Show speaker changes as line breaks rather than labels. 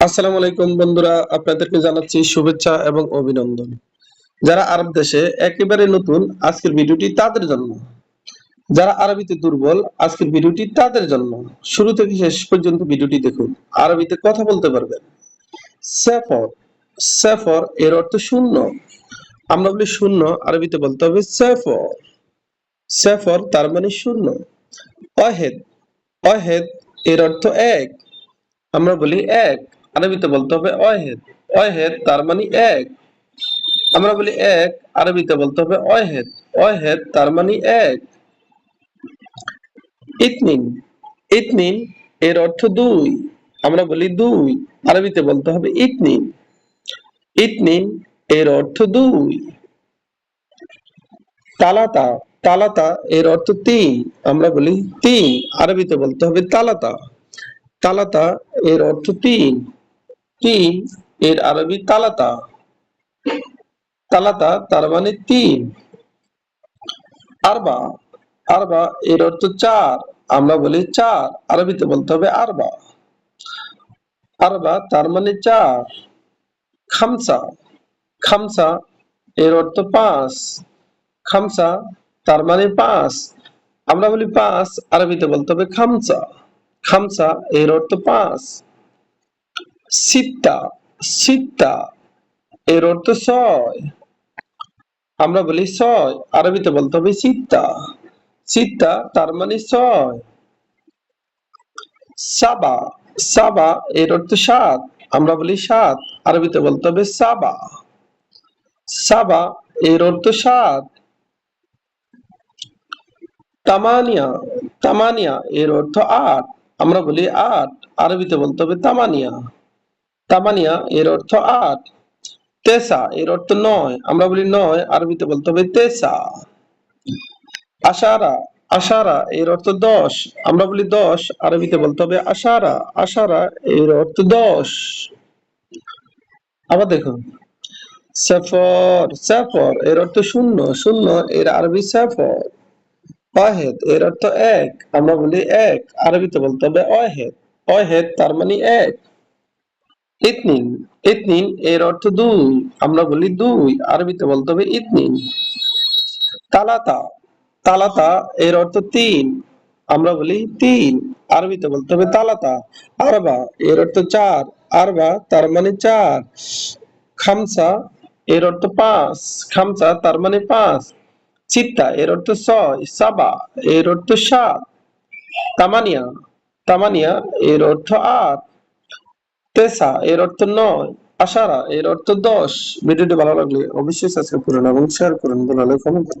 আসসালামু আলাইকুম বন্ধুরা, আপনাদেরকে জানাচ্ছি শুভেচ্ছা এবং অভিনন্দন। যারা আরব দেশে একেবারে নতুন, আজকের ভিডিওটি তাদের জন্য। যারা আরবিতে দুর্বল, আজকের ভিডিওটি তাদের জন্য। শুরু থেকে শেষ পর্যন্ত ভিডিওটি দেখুন, আরবিতে কথা বলতে পারবেন। সেফর, সেফর এর অর্থ শূন্য। আমরা বলি শূন্য, আরবিতে বলতে হবে সেফর। সেফর তার মানে শূন্য। ওয়াহেদ, ওয়াহেদ এর অর্থ এক। আমরা বলি এক, আরবিতে বলতে হবে ওয়াহেদ। ওয়াহেদ তার মানে এক। আমরা বলি এক, আরবিতে বলতে হবে ওয়াহেদ। ওয়াহেদ তার মানে এক। ইতনিন, ইতনিন এর অর্থ দুই। আমরা বলি দুই, আরবিতে বলতে হবে ইতনিন। ইতনিন এর অর্থ দুই। তালাতা, তালাতা এর অর্থ তিন। আমরা বলি তিন, আরবিতে বলতে হবে তালাতা। তালাতা এর অর্থ তিন। তিন এর আরবি তালাতা। তালাতা তার মানে তিন। আরবা, আরবা এর অর্থ চার। আমরা বলি চার, আরবিতে বলতে হবে আরবা। আরবা তার মানে চার। খামসা, খামসা এর অর্থ পাঁচ। খামসা তার মানে পাঁচ। আমরা বলি পাঁচ, আরবিতে বলতে হবে খামসা। খামসা এর অর্থ পাঁচ। সিত্তা, সিত্তা এর অর্থ ছয়। আমরা বলি ছয়, আরবিতে বলতে হবে সিত্তা। সিত্তা তার মানে ছয়। সাবা, সাবা এর অর্থ সাত। আমরা বলি সাত, আরবিতে বলতে হবে সাবা। সাবা এর অর্থ সাত। তামানিয়া, তামানিয়া এর অর্থ আট। আমরা বলি আট, আরবিতে বলতে হবে তামানিয়া। তামানিয়া এর অর্থ আট। তেসা এর অর্থ নয়। আমরা বলি নয়, আরবিতে বলতে হবে তেসা। আশারা, আশারা এর অর্থ দশ। আমরা বলি দশ, আরবিতে বলতে হবে আশারা। আশারা এর অর্থ দশ। আবার দেখুন, সেফর, সেফর এর অর্থ শূন্য। শূন্য এর আরবি সেফর। ওয়াহেদ এর অর্থ এক। আমরা বলি এক, আরবিতে বলতে হবে ওয়াহেদ। ওয়াহেদ তার মানে এক। ইতনিন, ইতনিন এর অর্থ দুই। আমরা বলি দুই, আরবিতে বলতে হবে ইতনিন। তালাতা, তালাতা এর অর্থ তিন। আমরা বলি তিন, আরবিতে বলতে হবে তালাতা। আরবা এর অর্থ চার। আরবা তার মানে চার। খামসা এর অর্থ পাঁচ। খামসা তার মানে পাঁচ। চিত্তা এর অর্থ ছয়। সাবা এর অর্থ সাত। তামানিয়া, তামানিয়া এর অর্থ আট। তেসা এর অর্থ নয়। আশারা এর অর্থ দশ। ভিডিওটি ভালো লাগলে অবশ্যই সাবস্ক্রাইব করুন এবং শেয়ার করুন। ভালো লাগলে কমেন্ট করুন।